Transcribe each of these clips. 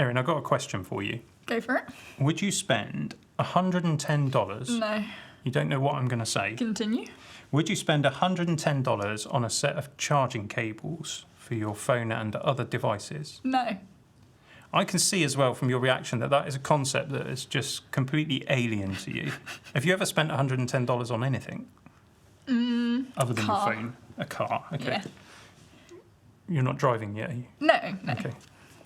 Erin, I've got a question for you. Go for it. Would you spend $110? No. You don't know what I'm going to say. Continue. Would you spend $110 on a set of charging cables for your phone and other devices? No. I can see as well from your reaction that that is a concept that is just completely alien to you. Have you ever spent $110 on anything? Other than car. your phone? A car, okay. Yeah. You're not driving yet, are you? No. Okay.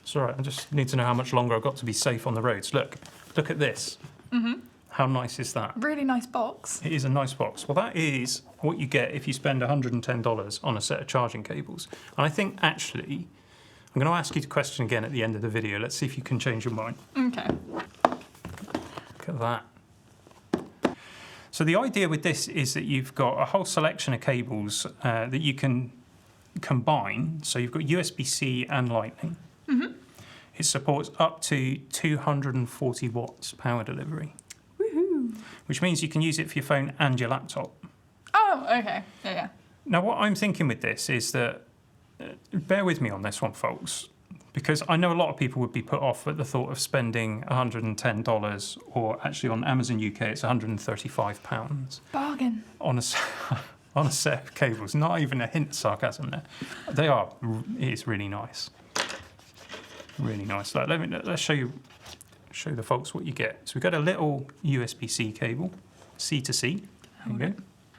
It's all right. I just need to know how much longer I've got to be safe on the roads. Look at this. How nice is that? Really nice box. It is a nice box. Well, that is what you get if you spend $110 on a set of charging cables. And I think, actually, I'm going to ask you the question again at the end of the video. Let's see if you can change your mind. Okay. Look at that. So the idea with this is that you've got a whole selection of cables that you can combine. So you've got USB-C and Lightning. It supports up to 240 watts power delivery. Woohoo. Which means you can use it for your phone and your laptop. Oh, okay. Yeah. Now, what I'm thinking with this is that, bear with me on this one, folks, because I know a lot of people would be put off at the thought of spending $110, or actually on Amazon UK, it's £135 Bargain. on a set of cables. Not even a hint of sarcasm there. It is really nice. Really nice. Let's show the folks what you get. So we've got a little USB-C cable, C to C. There you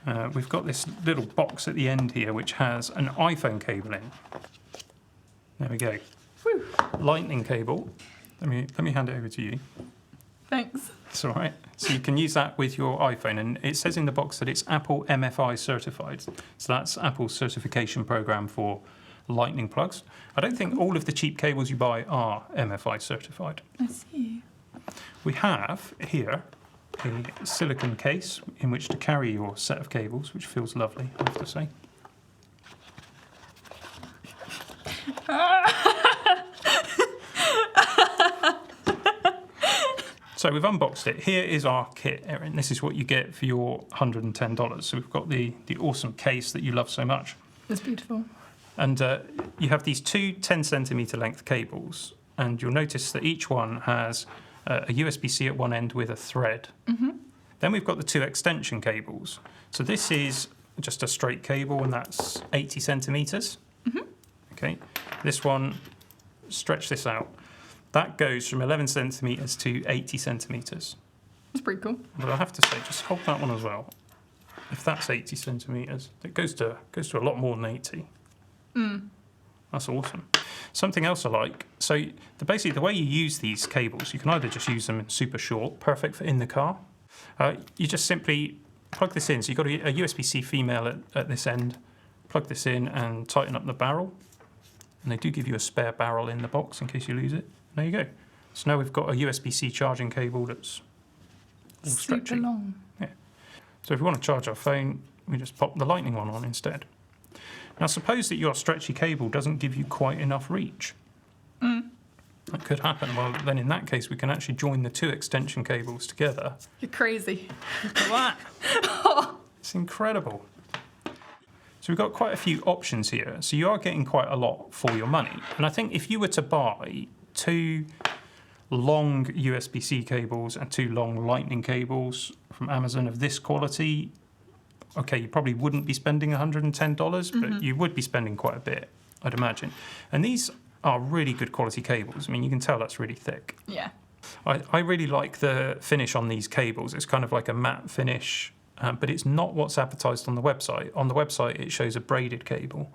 go. We've got this little box at the end here which has an iPhone cable in. There we go. Woo. Lightning cable. Let me hand it over to you. Thanks. It's all right. So you can use that with your iPhone, and it says in the box that it's Apple MFI certified. So that's Apple's certification program for Lightning plugs. I don't think all of the cheap cables you buy are MFI certified. I see. We have here a silicone case in which to carry your set of cables, which feels lovely, I have to say. So we've unboxed it. Here is our kit, Erin. This is what you get for your $110. So we've got the awesome case that you love so much. It's beautiful. And you have these two 10cm length cables, and you'll notice that each one has a USB-C at one end with a thread. Then we've got the two extension cables. So this is just a straight cable, and that's 80 centimetres. Okay. This one, stretch this out. That goes from 11 centimetres to 80 centimetres. It's pretty cool. But I have to say, just hold that one as well. If that's 80 centimetres, it goes to a lot more than 80. That's awesome. Something else I like, so basically the way you use these cables, you can either just use them in super short, perfect for in the car. You just simply plug this in. So you've got a USB-C female at this end, plug this in and tighten up the barrel. And they do give you a spare barrel in the box in case you lose it. There you go. So now we've got a USB-C charging cable that's all stretchy. Super long. Yeah. So if we want to charge our phone, we just pop the Lightning one on instead. Now, suppose that your stretchy cable doesn't give you quite enough reach. That could happen. Well, then in that case, we can actually join the two extension cables together. You're crazy. Look at that. It's incredible. So we've got quite a few options here. So you are getting quite a lot for your money. And I think if you were to buy two long USB-C cables and two long Lightning cables from Amazon of this quality, okay, you probably wouldn't be spending $110, but you would be spending quite a bit, I'd imagine. And these are really good quality cables. I mean, you can tell that's really thick. Yeah. I really like the finish on these cables. It's kind of like a matte finish, but it's not what's advertised on the website. On the website, it shows a braided cable.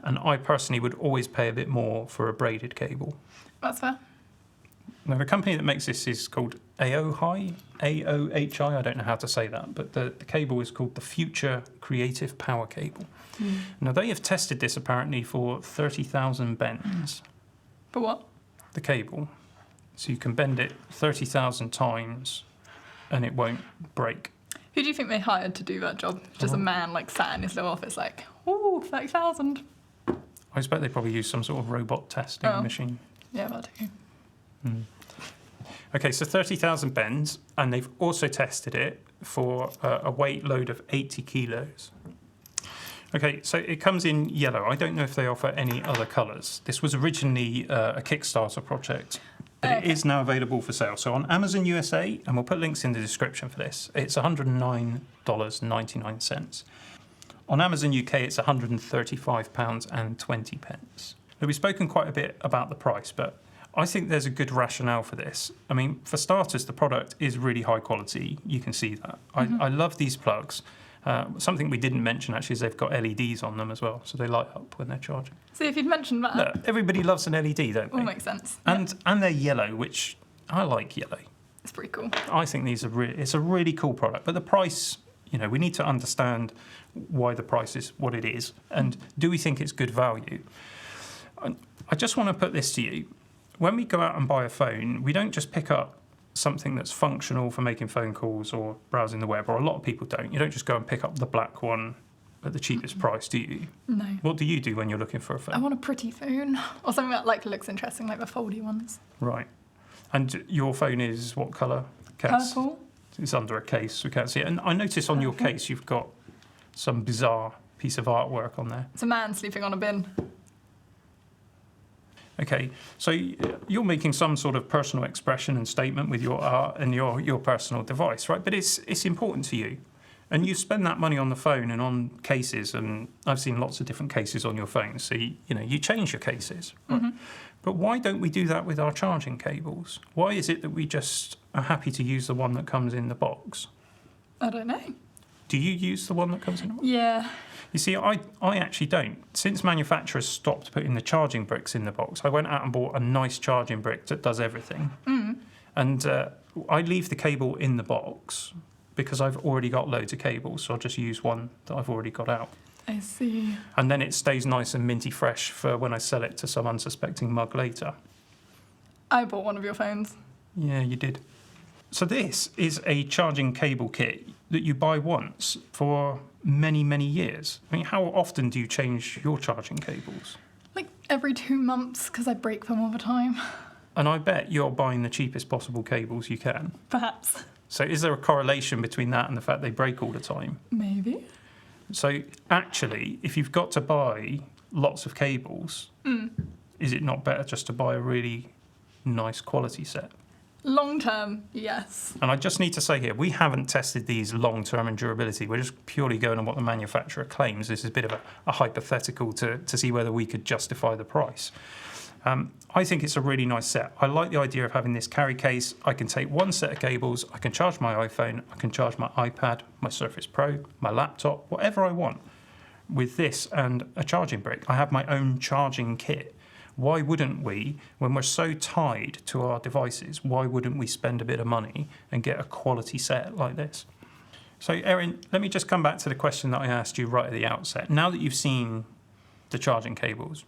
And I personally would always pay a bit more for a braided cable. That's fair. Now, the company that makes this is called AOHI, AOHI, I don't know how to say that, but the cable is called the Future Creative Power Cable. Now, they have tested this apparently for 30,000 bends. For what? The cable. So you can bend it 30,000 times and it won't break. Who do you think they hired to do that job? Just a man like sat in his little office like, ooh, 30,000. I expect they probably use some sort of robot testing machine. Yeah, that too. Okay, so 30,000 bends, and they've also tested it for a weight load of 80 kilos. Okay, so it comes in yellow. I don't know if they offer any other colours. This was originally a Kickstarter project. but it Okay. is now available for sale. So on Amazon USA, and we'll put links in the description for this, it's $109.99. On Amazon UK, it's £135.20. Now, we've spoken quite a bit about the price, but I think there's a good rationale for this. I mean, for starters, the product is really high quality. You can see that. I love these plugs. Something we didn't mention, actually, is they've got LEDs on them as well, so they light up when they're charging. See, if you'd mentioned that, Look, everybody loves an LED, don't they? all makes sense. And they're yellow, which I like yellow. It's pretty cool. I think these are it's a really cool product, but the price, we need to understand why the price is what it is, and do we think it's good value? I just want to put this to you. When we go out and buy a phone, we don't just pick up something that's functional for making phone calls or browsing the web, or a lot of people don't. You don't just go and pick up the black one at the cheapest price, do you? No. What do you do when you're looking for a I phone? want a pretty phone, or something that looks interesting, like the foldy ones. Right. And your phone is what colour? Cats? Purple. It's under a case, we can't see it. And I notice on your case you've got some bizarre piece of artwork on there. It's a man sleeping on a bin. Okay, so you're making some sort of personal expression and statement with your art and your personal device, right? But it's important to you. And you spend that money on the phone and on cases, and I've seen lots of different cases on your phone, so you change your cases. Right? But why don't we do that with our charging cables? Why is it that we just are happy to use the one that comes in the box? I don't know. Do you use the one that comes in the box? Yeah. You see, I actually don't. Since manufacturers stopped putting the charging bricks in the box, I went out and bought a nice charging brick that does everything. And I leave the cable in the box because I've already got loads of cables, so I'll just use one that I've already got out. I see. And then it stays nice and minty fresh for when I sell it to some unsuspecting mug later. I bought one of your phones. Yeah, you did. So this is a charging cable kit that you buy once for many, many years. I mean, how often do you change your charging cables? Like every 2 months, because I break them all the time. And I bet you're buying the cheapest possible cables you can. Perhaps. So is there a correlation between that and the fact they break all the time? Maybe. So actually, if you've got to buy lots of cables, is it not better just to buy a really nice quality set? Long term, yes. And I just need to say here, we haven't tested these long-term and durability. We're just purely going on what the manufacturer claims. This is a bit of a hypothetical to see whether we could justify the price. I think it's a really nice set. I like the idea of having this carry case. I can take one set of cables, I can charge my iPhone, I can charge my iPad, my Surface Pro, my laptop, whatever I want. With this and a charging brick, I have my own charging kit. Why wouldn't we, when we're so tied to our devices, why wouldn't we spend a bit of money and get a quality set like this? So, Erin, let me just come back to the question that I asked you right at the outset. Now that you've seen the charging cables,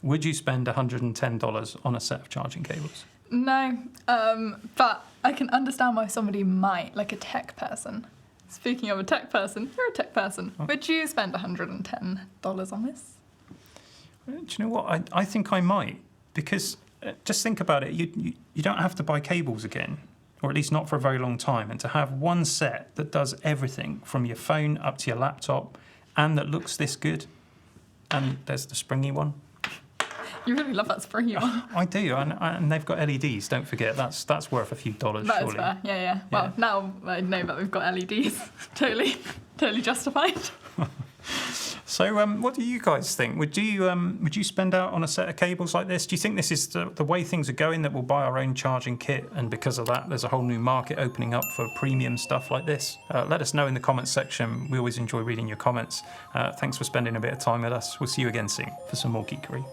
would you spend $110 on a set of charging cables? No, but I can understand why somebody might, like a tech person. Speaking of a tech person, you're a tech person. Oh. Would you spend $110 on this? Do you know what? I think I might, because just think about it. You don't have to buy cables again, or at least not for a very long time. And to have one set that does everything from your phone up to your laptop and that looks this good, and there's the springy one. You really love that springy one. I do, and they've got LEDs, don't forget. That's worth a few dollars, That is surely. fair, yeah. Well, now I know that we've got LEDs. totally justified. So what do you guys think? Would you spend out on a set of cables like this? Do you think this is the way things are going, that we'll buy our own charging kit, and because of that there's a whole new market opening up for premium stuff like this? Let us know in the comments section. We always enjoy reading your comments. Thanks for spending a bit of time with us. We'll see you again soon for some more geekery.